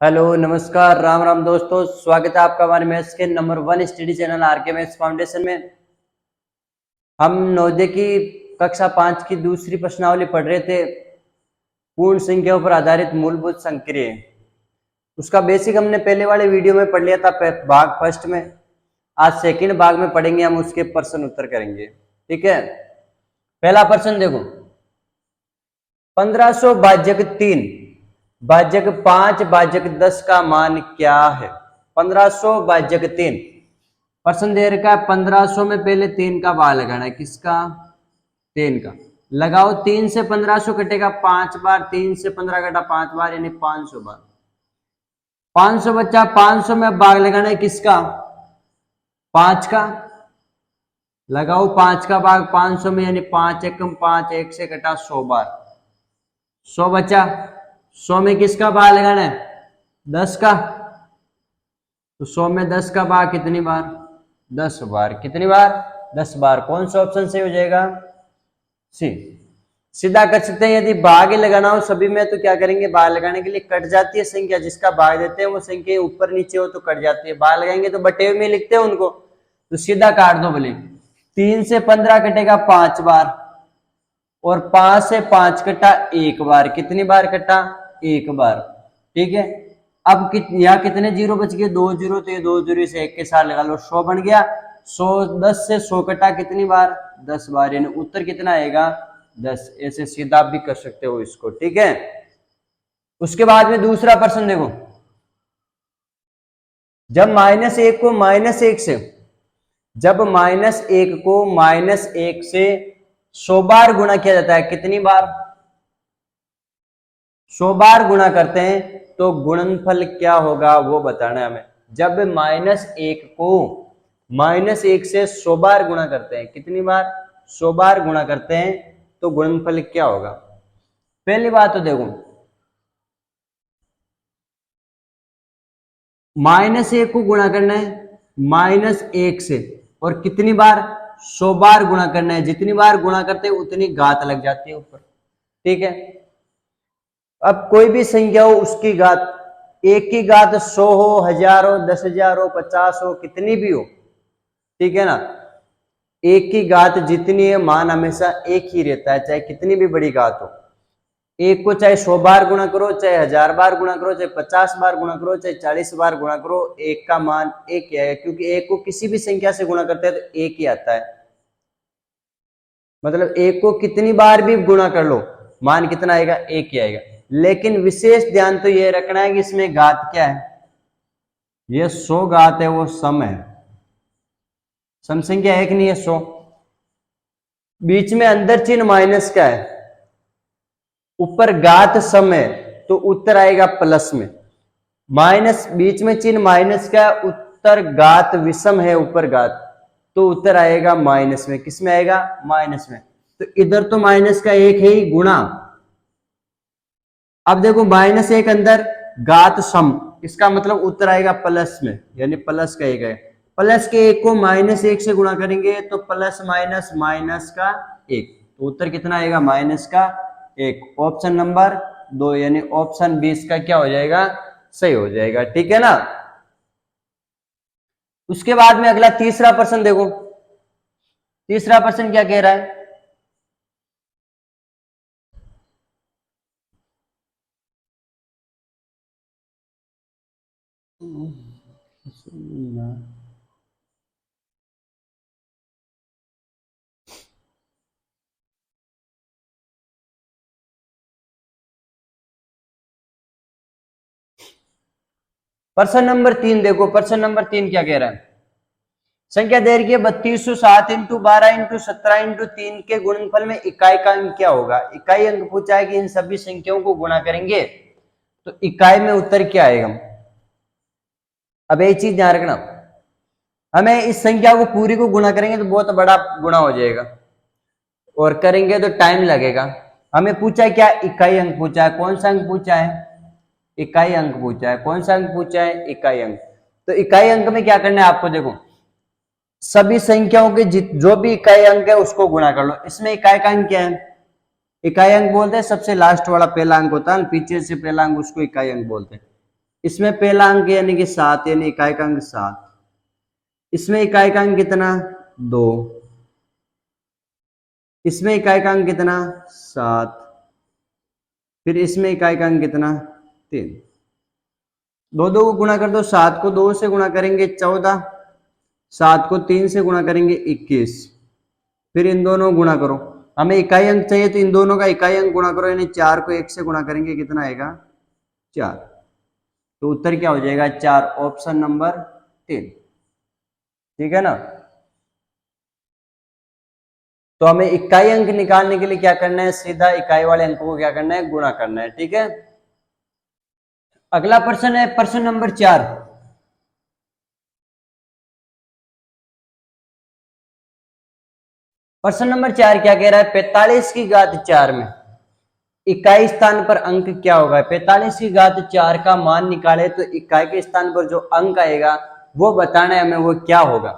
Hello नमस्कार राम राम दोस्तों, स्वागत है आपका हमारे मैथ्स के नंबर 1 स्टडी चैनल आर के मैथ्स फाउंडेशन में। हम नवोदय की कक्षा 5 की दूसरी प्रश्नावली पढ़ रहे थे, पूर्ण संख्याओं पर आधारित मूलभूत संक्रिय। उसका बेसिक हमने पहले वाले वीडियो में पढ़ लिया था, भाग फर्स्ट में। आज सेकंड भाग में पढ़ेंगे, हम उसके प्रश्न उत्तर करेंगे। ठीक है, पहला प्रश्न देखो, 1500 भाजक 3 भाजक 5 भाजक 10 का मान क्या है। 1500 भाजक 3 प्रश्न दे रखा है। 1500 में पहले 3 का भाग लगाना है। किसका? 3 का। लगाओ, 3 से 1500 कटेगा 5 बार, 3 से 15 कटा 5 बार, यानी 500 बार। 500 बच्चा, 500 में भाग लगाना है किसका? 5 का। लगाओ 5 का भाग 500 में, यानी 5 एकम 5, 1 से कटा 100 बार। 100 बचा, 100 में किसका भाग लगाना है? 10 का। तो 100 में 10 का भाग कितनी बार? 10 बार। कितनी बार? 10 बार। कौन सा ऑप्शन सही हो जाएगा? सी। सीधा कर सकते हैं। यदि भाग ही लगाना हो सभी में तो क्या करेंगे? भाग लगाने के लिए कट जाती है संख्या, जिसका भाग देते हैं वो संख्या ऊपर नीचे हो तो कट जाती है। भाग लगाएंगे तो बटे में लिखते हैं उनको, तो सीधा काट दो बोले। 3 से 15 कटेगा 5 बार, और 5 से 5 कटा 1 बार। कितनी बार कटा? 1 बार। ठीक है, अब यहाँ कितने जीरो बच गए? 2 जीरो। तो ये 2 जीरो से 1 के साथ लगा लो, 100 बन गया। 100 10 से 100 कटा कितनी बार? 10 बार, यानी उत्तर कितना आएगा? 10। ऐसे सीधा भी कर सकते हो इसको। ठीक है, उसके बाद में दूसरा प्रश्न देखो, जब -1 को -1 से जब -1 को -1 से 100 बार गुणा किया जाता है, कितनी बार? 100 बार गुणा करते हैं तो गुणनफल क्या होगा वो बताना है हमें। जब -1 को -1 से 100 बार गुणा करते हैं, कितनी बार? 100 बार गुणा करते हैं तो गुणनफल क्या होगा? पहली बात तो देखो, -1 को गुणा करना है -1 से, और कितनी बार? 100 बार गुणा करना है। जितनी बार गुणा करते हैं उतनी घात लग जाती है ऊपर। ठीक है, अब कोई भी संख्या हो उसकी घात, एक की घात 100 हो, 1000 हो, 10,000 हो, 50 हो, कितनी भी हो, ठीक है ना, एक की घात जितनी है मान हमेशा एक ही रहता है, चाहे कितनी भी बड़ी घात हो। एक को चाहे 100 बार गुणा करो, चाहे 1000 बार गुणा करो, चाहे 50 बार गुणा करो, चाहे 40 बार गुणा करो, एक का मान एक ही है, क्योंकि एक को किसी भी संख्या से गुणा करते हैं तो एक ही आता है। मतलब एक को कितनी बार भी गुणा कर लो, मान कितना आएगा? एक ही आएगा। लेकिन विशेष ध्यान तो यह रखना है कि इसमें घात क्या है? ये 100 घात है, वो सम है। सम संख्या एक नहीं है 100। बीच में अंदर चिन्ह माइनस का है, ऊपर घात सम है, तो उत्तर आएगा प्लस में। माइनस, बीच में चिन्ह माइनस का, उत्तर घात विषम है, ऊपर घात, तो उत्तर आएगा माइनस में। किस में आएगा? माइनस में। तो इधर तो माइनस का एक है ही गुणा। अब देखो -1 अंदर घात सम, इसका मतलब उत्तर आएगा प्लस में, यानी प्लस का एक है। प्लस के एक को -1 से गुणा करेंगे तो प्लस माइनस माइनस का एक, तो उत्तर कितना आएगा? माइनस का एक। ऑप्शन नंबर 2 यानी ऑप्शन 20 का क्या हो जाएगा? सही हो जाएगा। ठीक है ना। उसके बाद में अगला तीसरा प्रश्न देखो, तीसरा प्रश्न क्या कह रहा है? प्रश्न नंबर 3 देखो, प्रश्न नंबर 3 क्या कह रहा है? संख्या दे रही है 3207 इंटू 12 इंटू 17 इंटू 3 के गुणनफल में इकाई का अंक क्या होगा। इकाई अंक पूछा है कि इन सभी संख्याओं को गुणा करेंगे तो इकाई में उत्तर क्या आएगा। अब एक चीज ध्यान रखना, हमें इस संख्या को पूरी को गुणा करेंगे तो बहुत बड़ा गुणा हो जाएगा, और करेंगे तो टाइम लगेगा। हमें पूछा है क्या? इकाई अंक पूछा है। कौन सा अंक पूछा है? इकाई अंक पूछा है। कौन सा अंक पूछा है? इकाई अंक। तो इकाई अंक में क्या करना है आपको? देखो, सभी संख्याओं के जो भी इकाई अंक है उसको गुणा कर लो। इसमें इकाई का अंक क्या है? इकाई अंक बोलते हैं सबसे लास्ट वाला पहला अंक होता है, पीछे से पहला अंक, उसको इकाई अंक बोलते हैं। इसमें पहला अंक यानी कि 7, यानी इकाई का अंक 7। इसमें इकाई का अंक कितना 2, इसमें इकाई का अंक कितना 7, फिर इसमें इकाई का अंक कितना 3। दो दो को गुणा कर दो, 7 को 2 से गुणा करेंगे 14, 7 को 3 से गुणा करेंगे 21, फिर इन दोनों गुणा करो। हमें इकाई अंक चाहिए तो इन दोनों का इकाई अंक गुणा करो, यानी 4 को 1 से गुणा करेंगे कितना आएगा 4। तो उत्तर क्या हो जाएगा 4, ऑप्शन नंबर 3। ठीक है ना। तो हमें इकाई अंक निकालने के लिए क्या करना है, सीधा इकाई वाले अंकों को क्या करना है, गुणा करना है। ठीक है। अगला प्रश्न है प्रश्न नंबर 4। प्रश्न नंबर 4 क्या कह रहा है, 45 की घात 4 में इकाई स्थान पर अंक क्या होगा। 45 की घात 4 का मान निकाले तो इकाई के स्थान पर जो अंक आएगा वो बताना है हमें, वो क्या होगा।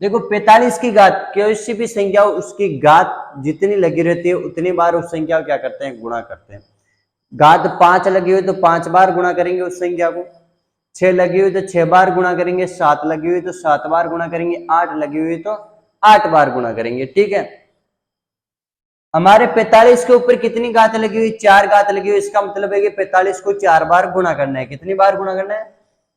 देखो 45 की घात, किसी भी संख्या हो उसकी घात जितनी लगी रहती है उतनी बार उस संख्या को क्या करते हैं, गुणा करते हैं। घात 5 लगी हुई तो 5 बार गुणा करेंगे उस संख्या को, 6 लगी हुई तो 6 बार गुणा करेंगे, 7 लगी हुई तो 7 बार गुणा करेंगे, 8 लगी हुई तो 8 बार गुणा करेंगे। ठीक है। हमारे 45 के ऊपर कितनी घात लगी हुई, 4 घात लगी हुई। इसका मतलब है कि 45 को 4 बार गुणा करना है। कितनी बार गुणा करना है,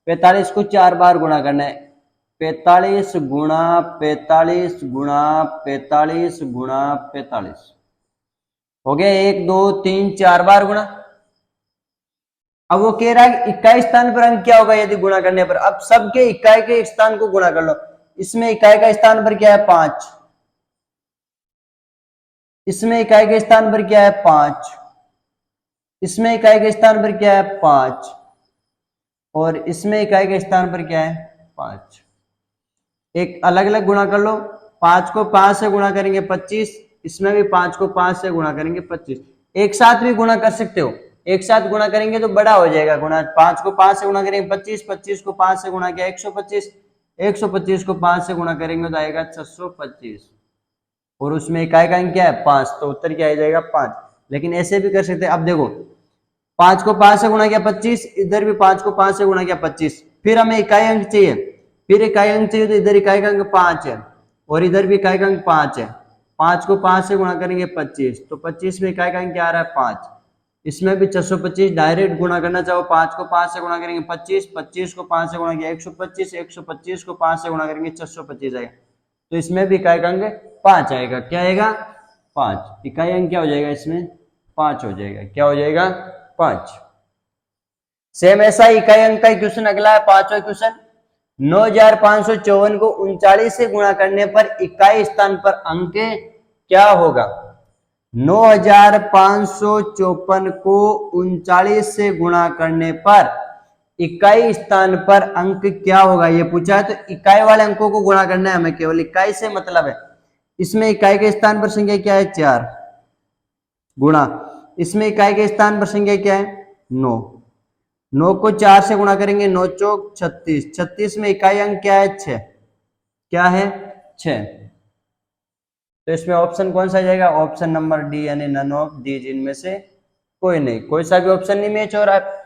45 को 4 बार गुणा करना है। 45 गुणा 45 गुणा 45 गुणा 45 हो गया 1 2 3 4 बार गुणा। अब वो कह रहा है इकाई स्थान पर अंक क्या होगा यदि गुणा करने पर। अब सबके इकाई के स्थान को गुणा कर लो। इसमें इकाई का स्थान पर क्या है 5, इसमें इकाई के स्थान पर क्या है 5, इसमें इकाई के स्थान पर क्या है 5, और इसमें इकाई के स्थान पर क्या है 5। एक अलग अलग गुणा कर लो। 5 को 5 से गुणा करेंगे 25, इसमें भी 5 को 5 से गुणा करेंगे 25। एक साथ भी गुणा कर सकते हो, एक साथ गुणा करेंगे तो बड़ा हो जाएगा गुणा। 5 को 5 से गुणा करेंगे 25, 25 को 5 से गुणा किया 125, 125 को 5 से गुणा करेंगे तो आएगा 625, और उसमें इकाई का अंक क्या है 5, तो उत्तर क्या आ जाएगा 5। लेकिन ऐसे भी कर सकते हैं। अब देखो 5 को 5 से गुणा किया 25, इधर भी 5 को 5 से गुणा किया 25, फिर हमें इकाई अंक चाहिए, फिर इकाई अंक चाहिए तो इधर इकाई का अंक 5 है और इधर भी इकाई का अंक 5 है। 5 को 5 से गुणा करेंगे 25, तो 25 में इकाई का अंक क्या आ रहा है 5। इसमें भी 625 डायरेक्ट गुणा करना चाहो, 5 को 5 से गुणा करेंगे 25, 25 को 5 से गुणा किया 125, 125 को 5 से गुणा करेंगे 625 आएगा। तो इसमें भी इकाई का अंक 5 आएगा। क्या आएगा 5, इकाई अंक क्या हो जाएगा इसमें 5 हो जाएगा। क्या हो जाएगा 5। सेम ऐसा इकाई अंक का क्वेश्चन अगला है 5वां क्वेश्चन। 9554 को 39 से गुणा करने पर इकाई स्थान पर अंक क्या होगा। 9554 को 39 से गुणा करने पर इकाई स्थान पर अंक क्या होगा ये पूछा है। तो इकाई वाले अंकों को गुणा करना है हमें, केवल इकाई से मतलब है। इसमें इकाई के स्थान पर संख्या क्या है 4 गुणा, इसमें इकाई के स्थान पर संख्या क्या है 9, 9 को 4 से गुणा करेंगे 9 चौक 36, 36 में इकाई अंक क्या है 6, क्या है 6। तो इसमें ऑप्शन कौन सा जाएगा, ऑप्शन नंबर डी, यानी नन ऑफ दीज, इनमें से कोई नहीं, कोई सा भी ऑप्शन नहीं मैच हो रहा है।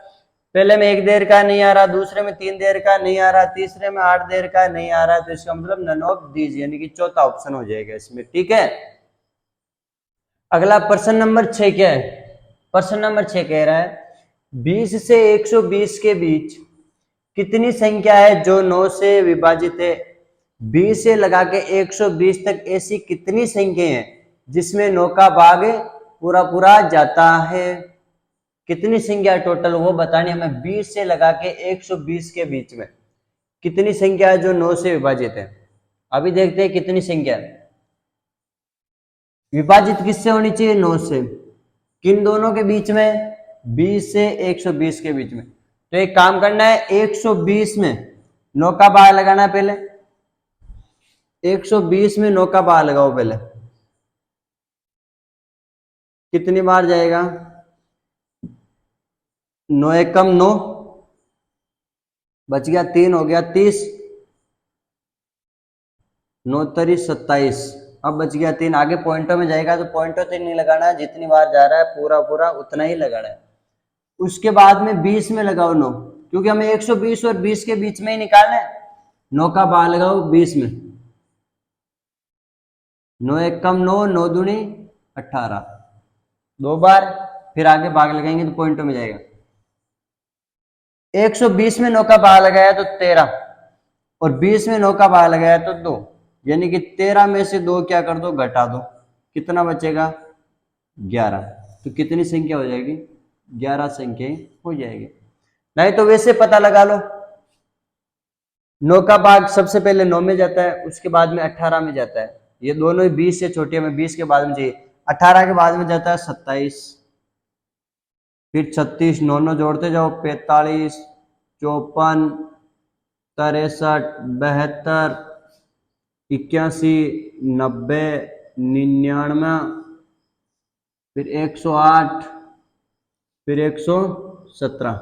पहले में 1 देर का नहीं आ रहा, दूसरे में 3 देर का नहीं आ रहा, तीसरे में 8 देर का नहीं आ रहा, तो इसका मतलब नन ऑफ दीज यानी कि चौथा ऑप्शन हो जाएगा इसमें। ठीक है। अगला प्रश्न नंबर 6 क्या है, प्रश्न नंबर 6 कह रहा है 20 से 120 के बीच कितनी संख्या है जो 9 से विभाजित है। 20 से लगा के 120 तक ऐसी कितनी संख्या है जिसमें 9 का भाग पूरा पूरा जाता है। कितनी संख्या टोटल वो बतानी हमें। 20 से लगा के 120 के बीच में कितनी संख्या है जो 9 से विभाजित है। अभी देखते हैं कितनी संख्या है। विभाजित किससे होनी चाहिए 9 से, किन दोनों के बीच में 20 से 120 के बीच में। तो एक काम करना है 120 में 9 का भाग लगाना है पहले, 120 में 9 का भाग लगाओ पहले, कितनी बार जाएगा 9 एकम 9, बच गया 3, हो गया 30, 9 तरी 27, अब बच गया 3। आगे पॉइंटों में जाएगा तो पॉइंटों तक नहीं लगाना है, जितनी बार जा रहा है पूरा पूरा उतना ही लगाना है। उसके बाद में 20 में लगाओ 9, क्योंकि हमें 120 और 20 के बीच में ही निकालना है। 9 का भाग लगाओ 20 में, 9 एक कम 9, 9 दूनी 18, 2 बार, फिर आगे भाग लगाएंगे तो पॉइंटों में जाएगा। 120 में 9 का भाग लगाया तो 13, और 20 में 9 का भाग लगाया तो 2, यानी कि 13 में से 2 क्या कर दो, घटा दो, कितना बचेगा, 11। तो कितनी संख्या हो जाएगी, 11 संख्या हो जाएगी। नहीं तो वैसे पता लगा लो, 9 का भाग सबसे पहले 9 में जाता है, उसके बाद में 18 में जाता है, ये दोनों ही 20 से छोटे, हमें 20 के बाद में चाहिए। 18 के बाद में जाता है 27, फिर 36, 9 जोड़ते जाओ, 45, 54, 63, 72, 81, 90, 99, फिर 108, फिर 117।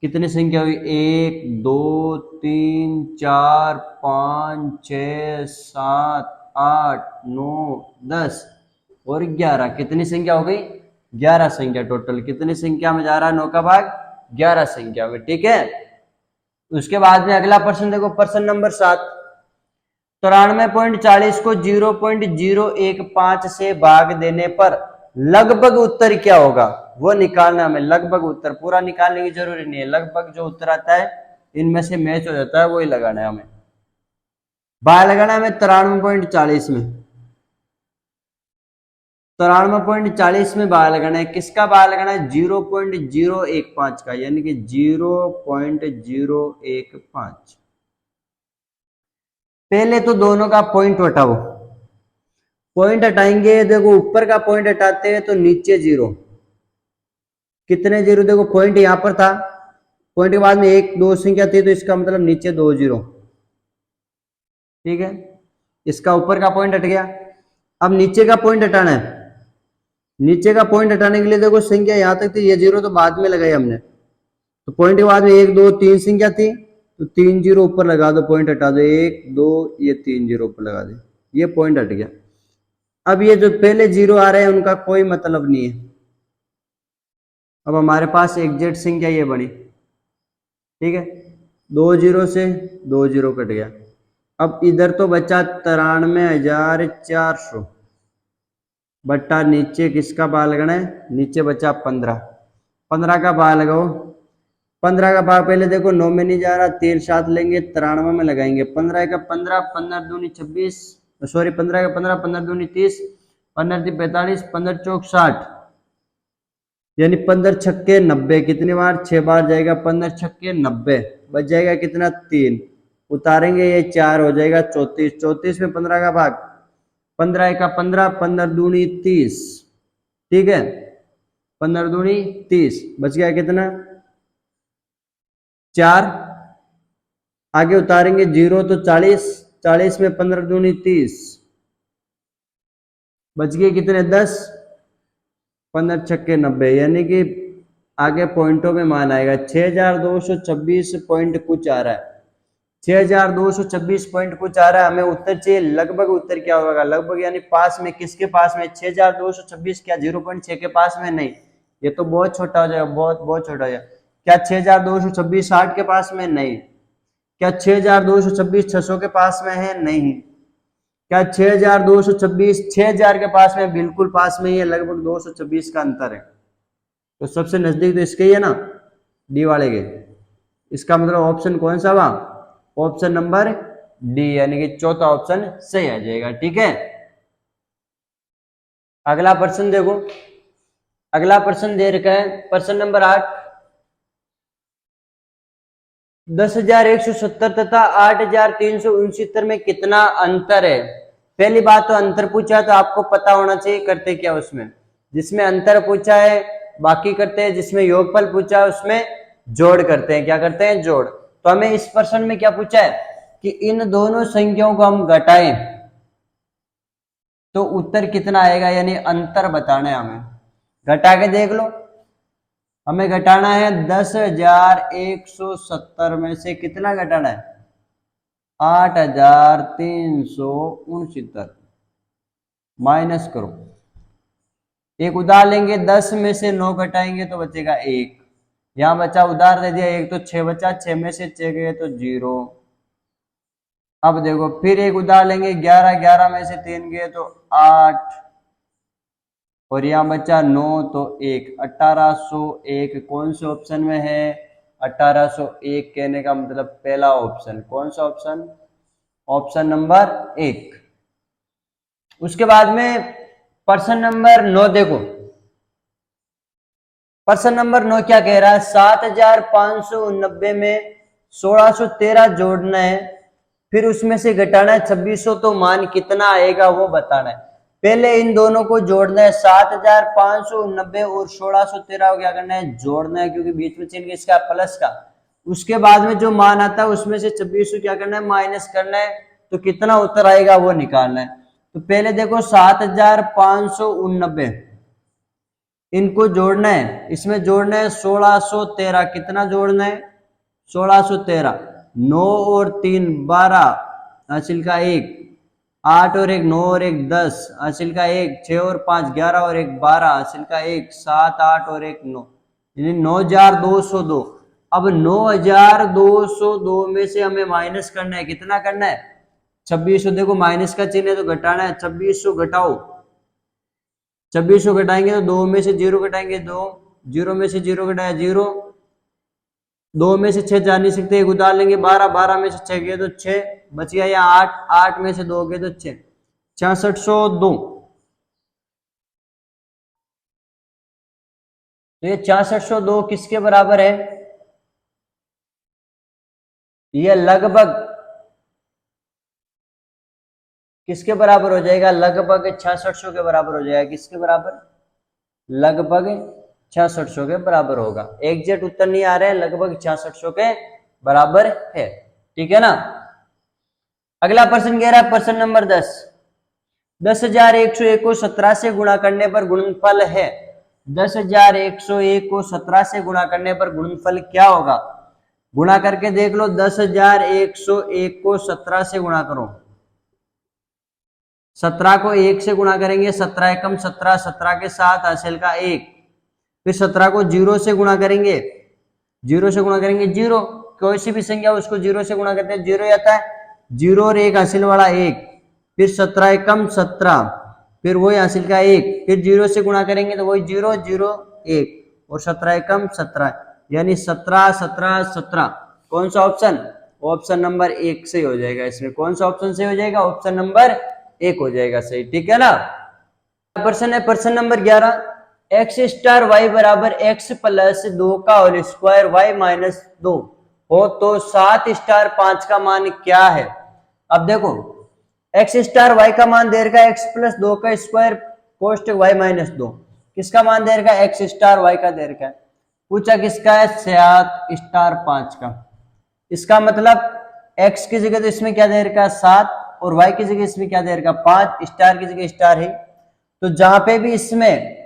कितनी संख्या हुई, 1 2 3 4 5 6 7 8 9 10 और 11। कितनी संख्या हो गई, 11 संख्या टोटल। कितनी संख्या में जा रहा है 9 का भाग, 11 संख्या में, ठीक है। उसके बाद में अगला प्रश्न देखो, प्रश्न नंबर 7। 93.40 को 0.015 से भाग देने पर लगभग उत्तर क्या होगा, वो निकालना हमें। लगभग उत्तर पूरा निकालने की जरूरी नहीं है, लगभग जो उत्तर आता है इनमें से मैच हो जाता है, वही लगाना है हमें। भाग लगाना है हमें 93.40 में, 93.40 में भाग लगाना है। किसका भाग लगाना है, 0.015 का, यानी कि 0.015। पहले तो दोनों का पॉइंट हटाओ, पॉइंट हटाएंगे, देखो ऊपर का पॉइंट हटाते हैं तो नीचे 0, कितने 0, देखो पॉइंट यहां पर था, पॉइंट के बाद में 1 2 संख्या थी, तो इसका मतलब नीचे 2 0, ठीक है। इसका ऊपर का पॉइंट हट गया। अब नीचे का पॉइंट हटाना है, नीचे का पॉइंट हटाने के लिए देखो संख्या यहां तक थी, ये 0 तो बाद में लगाई हमने, तो पॉइंट के बाद में 1 2 3 संख्या थी, तो 3 0 ऊपर लगा दो, पॉइंट हटा दो, 1 2, ये 3 0 ऊपर लगा दे, ये पॉइंट हट गया। अब ये जो पहले 0 आ रहे हैं उनका कोई मतलब नहीं है। अब हमारे पास एग्जैक्ट संख्या ये बनी, ठीक है। 2 0 से 2 0 कट गया। अब इधर तो बचा 93,400 बट्टा नीचे किसका भाग लगाना है, नीचे बचा 15, 15 का भाग लगाओ। 15 का भाग पहले देखो 9 में नहीं जा रहा, 3 7 लेंगे, 93 में लगाएंगे। 15 का 15, 15 दूनी 26, सॉरी 15 का 15, 15 दूनी 30, 15 दी 45, 15 चौक 60, यानी 15 छक्के 90। कितनी बार, 6 बार जाएगा, 15 छक्के 90, बच जाएगा कितना, 3, उतारेंगे ये 4 हो जाएगा 34, 34 में 15 का भाग, 15 का 15, 15 दूनी 30, ठीक है, 15 दूनी 30, बच गया कितना, 4, आगे उतारेंगे 0 तो 40, 40 में 15 दूनी 30, बच गए कितने, 10, 15 छक्के 90, यानी कि आगे पॉइंटों में मान आएगा 6226 पॉइंट कुछ आ रहा है, 6226 पॉइंट कुछ आ रहा है। हमें उत्तर चाहिए, लगभग उत्तर क्या होगा, लगभग यानी पास में, किसके पास में, 6226, क्या 0.6 के पास में, नहीं, ये तो बहुत छोटा हो जाएगा, बहुत बहुत छोटा हो जाएगा। क्या 6226 60 के पास में, नहीं। क्या 6226 600 के पास में है, नहीं। क्या 6226 6000 के पास में, बिल्कुल पास में ही है, लगभग 226 का अंतर है। तो सबसे नजदीक तो इसके ही है ना, डी वाले के। इसका मतलब ऑप्शन कौन सा हुआ, ऑप्शन नंबर डी, यानी कि चौथा ऑप्शन सही आ जाएगा, ठीक है। अगला प्रश्न देखो, अगला प्रश्न दे रखा है प्रश्न नंबर 8। 10,170 तथा 8,369 में कितना अंतर है। पहली बात तो अंतर पूछा तो आपको पता होना चाहिए करते क्या उसमें। जिसमें अंतर पूछा है बाकी करते हैं, जिसमें योगफल पूछा है उसमें जोड़ करते हैं। क्या करते हैं, जोड़। तो हमें इस प्रश्न में क्या पूछा है कि इन दोनों संख्याओं को हम घटाएं तो उत्तर कितना आएगा, यानी अंतर बताना है हमें। घटा के देख लो, हमें घटाना है 10,170 में से कितना घटाना है, 8,369, माइनस करो, एक उधार लेंगे, 10 में से 9 घटाएंगे तो बचेगा 1, यहाँ बचा उधार दे दिया एक, तो 6 बचा, 6 में से 6 गए तो 0। अब देखो फिर एक उधार लेंगे 11, 11 में से 3 गए तो 8, और यहाँ बचा 9 तो 1, 1801 कौन से ऑप्शन में है? 1801 कहने का मतलब पहला ऑप्शन। कौन सा ऑप्शन? Option number 1। उसके बाद में प्रश्न नंबर 9 देखो। प्रश्न नंबर 9 क्या कह रहा है? 7590 में 1613 जोड़ना है, फिर उसमें से घटाना है 2600, तो मान कितना आएगा वो बताना है। पहले इन दोनों को जोड़ना है, 7590 और 1613 को क्या करना है? जोड़ना है, क्योंकि बीच में चिन्ह किसका? प्लस का। उसके बाद में जो मान आता है उसमें से 2600 क्या करना है? माइनस करना है, तो कितना उत्तर आएगा वो निकालना है। तो पहले देखो 7590 इनको जोड़ना है, इसमें जोड़ना है 1613। कितना जोड़ना है? 1613। 9 और 3 12, हासिल का 1, 8 और 1 9 और 1 10, हासिल का 1, 6 और 5 11 और 1 12, हासिल का 1, 7 8 और 1 9, यानी 9202। अब 9202 में से हमें माइनस करना है। कितना करना है? 2600। देखो माइनस का चिन्ह है तो घटाना है, 2600 घटाओ। 2600 घटाएंगे तो 2 में से 0 घटाएंगे 2, 0 में से 0 घटाया 0, 2 में से 6 जा नहीं सकते, एक उधार लेंगे 12, 12 में से 6 गए तो 6 बच गया, या 8, 8 में से 2 गए तो 6, 6602। तो ये 6602 किसके बराबर है? ये लगभग किसके बराबर हो जाएगा? लगभग 6600 के बराबर हो जाएगा। किसके बराबर? लगभग 6600 के बराबर होगा। एग्जैक्ट उत्तर नहीं आ रहे हैं, लगभग 6600 के बराबर है। ठीक है ना। अगला प्रश्न कह रहा है प्रश्न नंबर 10। 10,101 को 17 से गुणा करने पर गुणनफल है। 10,101 को 17 से गुणा करने पर गुणनफल क्या होगा? गुणा करके देख लो। 10,101 को 17 से गुणा करो। 17 को 1 से गुणा करेंगे, 17 एकम 17, 17 के साथ हासिल का 1। फिर 17 को 0 से गुणा करेंगे, 0 से गुणा करेंगे 0, कोई सी भी संख्या उसको 0 से गुणा करते हैं 0 आता है। 0 और 1 हासिल वाला 1, फिर 17 एकम 17, फिर वही हासिल का 1, फिर 0 से गुणा करेंगे तो वही 0 0 1, और 17 एकम 17, यानी 17 17 17। कौन सा ऑप्शन? ऑप्शन नंबर 1 से हो जाएगा। इसमें कौन सा ऑप्शन से हो जाएगा? ऑप्शन नंबर 1 हो जाएगा सही। ठीक है ना। प्रश्न है प्रश्न नंबर 11। एक्स स्टार वाई बराबर एक्स प्लस 2 का होल स्क्वायर वाई माइनस 2 हो तो 7 स्टार 5 का मान क्या है? अब देखो एक्स स्टार वाई का मान दे रखा है एक्स प्लस 2 का स्क्वायर कोष्टक वाई माइनस 2। किसका मान दे रखा है? एक्स स्टार वाई का दे रखा है। पूछा किसका है? 7 स्टार 5 का। इसका मतलब एक्स की जगह तो इसमें क्या दे रखा है? 7, और वाई की जगह इसमें क्या दे रखा है? 5, स्टार की जगह स्टार है। तो जहां पे भी इसमें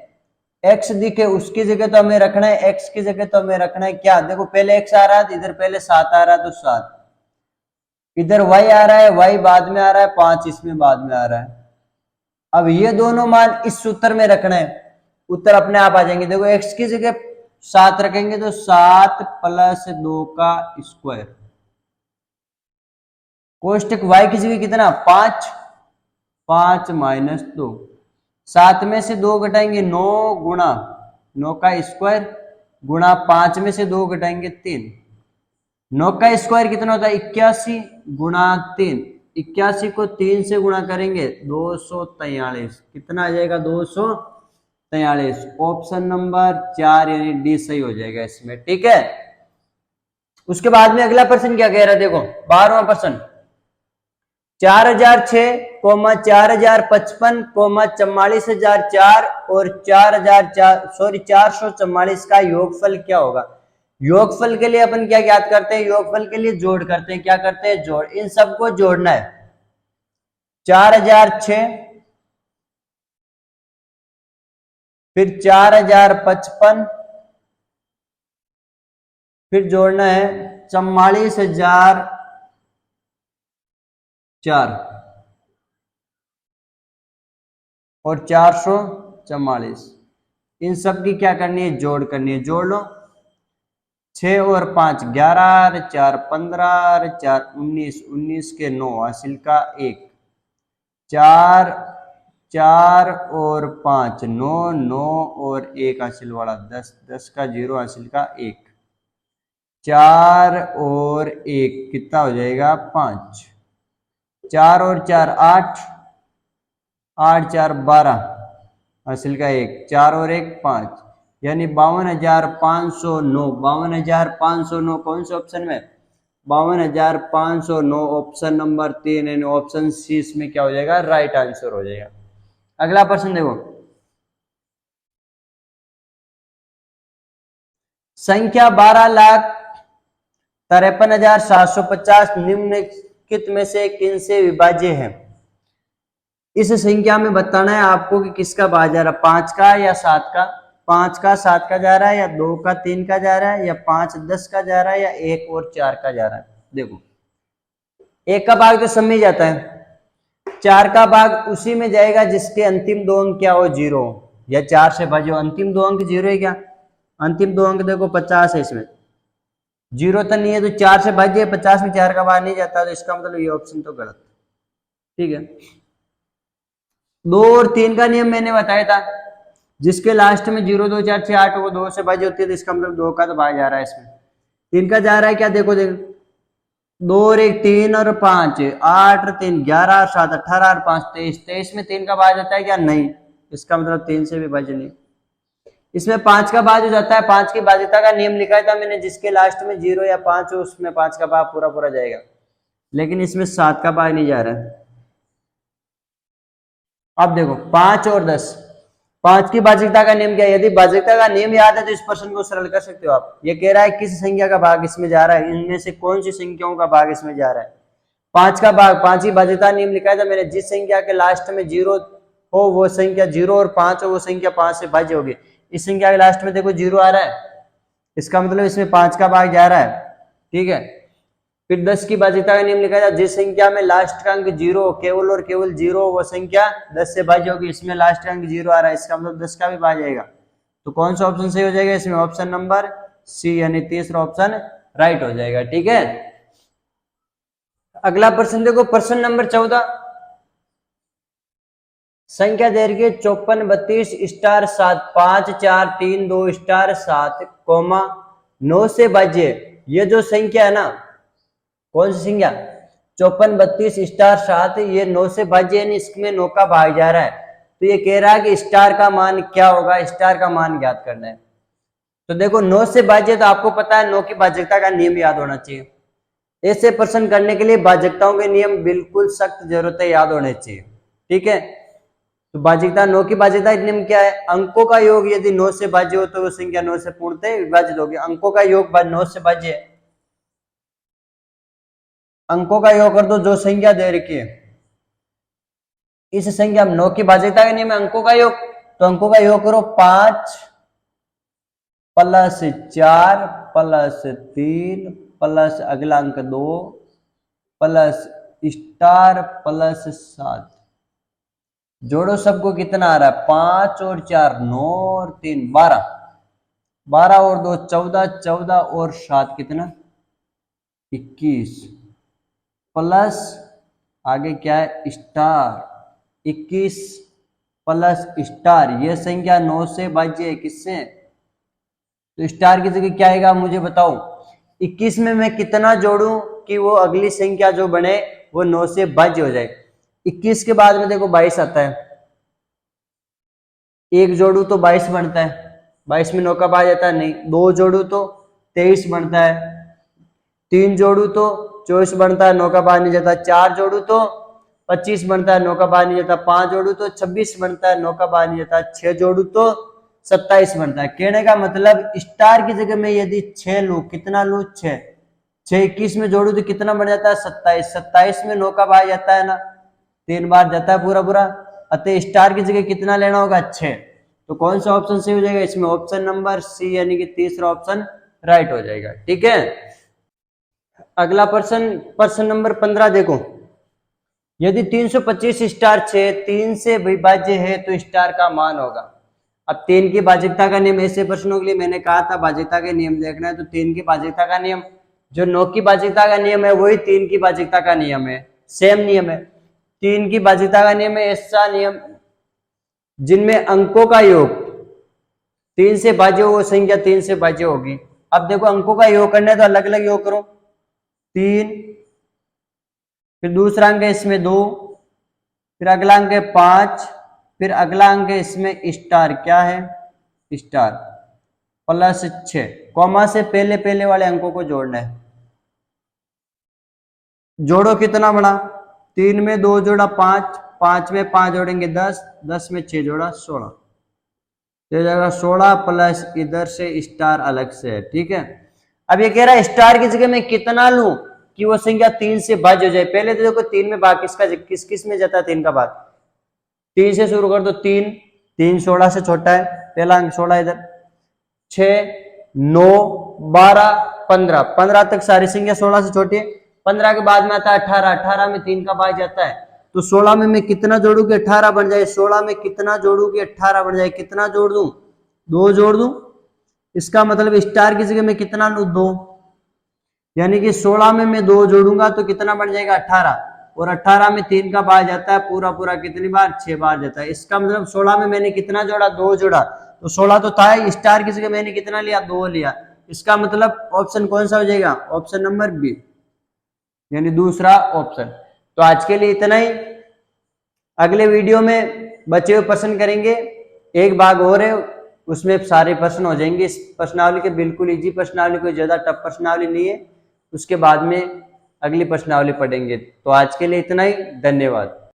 x दिखे उसकी जगह तो हमें रखना है, x की जगह तो हमें रखना है क्या? देखो पहले x आ रहा है, इधर पहले 7 आ रहा है तो 7, इधर y आ रहा है, y बाद में आ रहा है, 5 इसमें बाद में आ रहा है। अब ये दोनों मान इस सूत्र में रखना है, उत्तर अपने आप आ जाएंगे। देखो x की जगह 7 रखेंगे तो 7 प्लस 2 का स्क्वायर, कोष्टक y की जगह कितना? 5, 5 माइनस 2, 7 में से 2 घटाएंगे 9 गुणा 9 का स्क्वायर, गुणा 5 में से 2 घटाएंगे 3। 9 का स्क्वायर कितना होता है? 81 गुणा 3, 81 को 3 से गुणा करेंगे 243। कितना आ जाएगा? 243। ऑप्शन नंबर 4 यानी डी सही हो जाएगा इसमें। ठीक है। उसके बाद में अगला प्रश्न क्या कह रहा है? देखो 12वां प्रश्न। 4006, 4055, 44,004 और 444 का योगफल क्या होगा? योगफल के लिए अपन क्या ज्ञात करते हैं? योगफल के लिए जोड़ करते हैं। क्या करते हैं? जोड़। इन सबको जोड़ना है। 4006, फिर 4055, फिर जोड़ना है 44,004 और 444। इन सब की क्या करनी है? जोड़ करनी है। जोड़ लो। 6 और 5 11, 4 15, 4 19, 19 के 9 हासिल का 1, 4 4 और 5 9, 9 और 1 हासिल वाला 10, 10 का 0 हासिल का 1, 4 और 1 कितना हो जाएगा 5, 4 और 4 8, 8 4 12 हासिल का 1, 4 और 1 5, यानी 52,509। 52,509 कौन से ऑप्शन में? 52,509 ऑप्शन नंबर 3 यानी ऑप्शन सी इसमें क्या हो जाएगा? राइट आंसर हो जाएगा। अगला प्रश्न देखो, संख्या 12,53,750 निम्नलिखित में से किन से विभाज्य है? इस संख्या में बताना है आपको कि किसका भाग जा रहा है, 5 का या 7 का। 5 का 7 का जा रहा है, या 2 का 3 का जा रहा है, या 5 10 का जा रहा है, या 1 और 4 का जा रहा है। देखो, 1 का भाग तो सब में जाता है, 4 का भाग उसी में जाएगा जिसके अंतिम 2 अंक क्या हो, 0 हो, या 4 से भाजो। अंतिम 2 अंक 0 है क्या? अंतिम 2 अंक देखो 50 है, इसमें 0 तो नहीं है, तो 4 से भाजिए, 50 में 4 का भाग नहीं जाता, तो इसका मतलब ये ऑप्शन तो गलत। ठीक है, 2 और 3 का नियम मैंने बताया था, जिसके लास्ट में 0 2 4 6 8 वो 2 से भाजी होती है, तो इसका मतलब 2 का तो भाग जा रहा है इसमें। 3 का जा रहा है क्या? देखो देखो, 2 और 1 3 और 5 8 और 3 11 और 7 18 और 5 23, 23 में 3 का भाग जाता है क्या? नहीं, इसका मतलब 3 से भी भाज्य नहीं। इसमें 5 का भाग हो जाता है, 5 की भाज्यता का नियम लिखा था मैंने, जिसके लास्ट में 0 या 5 हो उसमें 5 का भाग पूरा पूरा जाएगा, लेकिन इसमें 7 का भाग नहीं जा रहा है। अब देखो 5 और 10, 5 की भाज्यता का नियम क्या है? यदि भाज्यता का नियम याद है तो इस प्रश्न को सरल कर सकते हो आप। ये कह रहा है किस संख्या का भाग इसमें जा रहा है, इनमें से कौन सी संख्याओं का भाग इसमें जा रहा है। 5 का भाग, 5 की भाज्यता नियम लिखा था मैंने, जिस संख्या के लास्ट में 0 हो वो संख्या 0 और 5 हो वो संख्या 5 से भाज्य होगी। इस संख्या के लास्ट में देखो 0 आ रहा है, इसका मतलब इसमें 5 का भाग जा रहा है। ठीक है, फिर 10 की भाज्यता का नियम लिखा था, जिस संख्या में लास्ट का अंक 0 केवल और केवल 0 वो संख्या 10 से भाज्य होगी। इसमें लास्ट का अंक 0 आ रहा है, इसका मतलब 10 का भी भाग जाएगा। तो कौन सा ऑप्शन सही हो जाएगा इसमें? ऑप्शन नंबर सी यानी तीसरा ऑप्शन राइट हो जाएगा। ठीक है, अगला प्रश्न देखो, प्रश्न नंबर 14, संख्या दे रही है 54 32 स्टार 7 5 4 3 2 स्टार 7 कोमा 9 से भाज्य। ये जो संख्या है ना, कौन सी संख्या? 54 32 स्टार 7, ये 9 से भाज्य है, इसमें 9 का भाग जा रहा है। तो ये कह रहा है कि स्टार का मान क्या होगा, स्टार का मान ज्ञात करना है। तो देखो 9 से भाज्य, तो आपको पता है 9 की भाज्यता का नियम याद होना चाहिए। ऐसे प्रश्न करने के लिए भाज्यताओं के नियम बिल्कुल सख्त जरूरत है, याद होने चाहिए। ठीक है, तो भाज्यता 9 की भाज्यता नियम क्या है? अंकों का योग यदि 9 से भाज्य हो तो वो संख्या 9 से पूर्णतः विभाजित होगी। अंकों का योग 9 से भाज्य है, अंकों का योग कर दो जो संख्या दे रखी है। इस संख्या में 9 की भाज्यता के नियम में अंकों का योग, तो अंकों का योग करो 5 प्लस 4 प्लस 3 प्लस अगला अंक 2 प्लस स्टार प्लस 7, जोड़ो सबको कितना आ रहा है? 5 और 4 9 और 3 12, 12 और 2 14, 14 और 7 कितना? 21 प्लस आगे क्या है? स्टार 21 प्लस स्टार, यह संख्या 9 से भाज्य है, किससे? तो स्टार की जगह क्या आएगा मुझे बताओ? 21 में मैं कितना जोड़ूं कि वो अगली संख्या जो बने वो 9 से भाज्य हो जाए। 21 के बाद में देखो 22 आता है, एक जोड़ू तो 22 बनता है, 22 में 9 का भाग जाता है नहीं। 2 जोड़ू तो 23 बनता है, 3 जोड़ू तो 24 बनता है, 9 का भाग नहीं जाता। 4 जोड़ू तो 25 बनता है, 9 का भाग नहीं जाता। 5 जोड़ू तो 26 बनता है, 9 का भाग नहीं जाता। 6 जोड़ू तो 27 बनता है। कहने का मतलब स्टार की जगह में यदि 6 लू, कितना लू? 6, 6 21 में जोड़ू तो कितना बन जाता है? 27, 27 में 9 का भाग जाता है ना, 3 बार जाता है पूरा पूरा, अतः स्टार की जगह कितना लेना होगा? 6। तो कौन सा ऑप्शन सही हो जाएगा इसमें? ऑप्शन नंबर सी यानी कि तीसरा ऑप्शन राइट हो जाएगा। ठीक है, अगला प्रश्न, प्रश्न नंबर 15 देखो, यदि 325 स्टार 6 3 से विभाज्य है तो स्टार का मान होगा। अब 3 की भाज्यता का नियम, ऐसे प्रश्नों के लिए मैंने कहा था भाज्यता के नियम देखना है, तो 3 की भाज्यता का नियम, जो 9 की भाज्यता का नियम है वही 3 की भाज्यता का नियम है, सेम नियम है। 3 की भाज्यता का नियम है ऐसा नियम जिनमें अंकों का योग 3 से भाज्य हो, वो संख्या 3 से भाज्य होगी। अब देखो अंकों का योग करना है तो अलग अलग योग करो, 3, फिर दूसरा अंक है इसमें 2, फिर अगला अंक है 5, फिर अगला अंक है इसमें स्टार, क्या है स्टार, प्लस 6, कॉमा से पहले पहले वाले अंकों को जोड़ना है। जोड़ो कितना बड़ा, 3 में 2 जोड़ा 5, 5 में 5 जोड़ेंगे 10, 10 में 6 जोड़ा 16, तो जाएगा 16 प्लस इधर से स्टार अलग से है, ठीक है। अब ये कह रहा है स्टार की जगह मैं कितना लूं कि वो संख्या 3 से भाज्य हो जाए। पहले तो देखो 3 में भाग किस किस में जाता है, 3 का भाग 3 से शुरू कर दो, 3, 3 16 से छोटा है, पहला अंक 16 इधर, 6 9 12 15, 15 तक सारी संख्या 16 से छोटी है। 15 के बाद में आता है 18, 18 में 3 का भाग जाता है, तो 16 में मैं कितना जोड़ू कि 18 बन जाए, 16 में कितना जोड़ू कि 18 बन जाए, कितना जोड़ दूं, 2 जोड़ दूं। इसका मतलब स्टार की जगह मैं कितना लूं, 2, यानी कि 16 में मैं 2 जोड़ूंगा तो कितना बन जाएगा 18, और 18 में 3 का भाग जाता है पूरा पूरा कितनी बार, 6 बार जाता है। इसका मतलब 16 में मैंने कितना जोड़ा, 2 जोड़ा, तो 16 तो था, स्टार की जगह मैंने कितना लिया, 2 लिया। इसका मतलब ऑप्शन कौन सा हो जाएगा, ऑप्शन नंबर बी, यानी दूसरा ऑप्शन। तो आज के लिए इतना ही, अगले वीडियो में बचे हुए प्रश्न करेंगे, एक भाग और है उसमें सारे प्रश्न हो जाएंगे। इस प्रश्नावली के बिल्कुल इजी प्रश्नावली, कोई ज्यादा टफ प्रश्नावली नहीं है, उसके बाद में अगली प्रश्नावली पढ़ेंगे। तो आज के लिए इतना ही, धन्यवाद।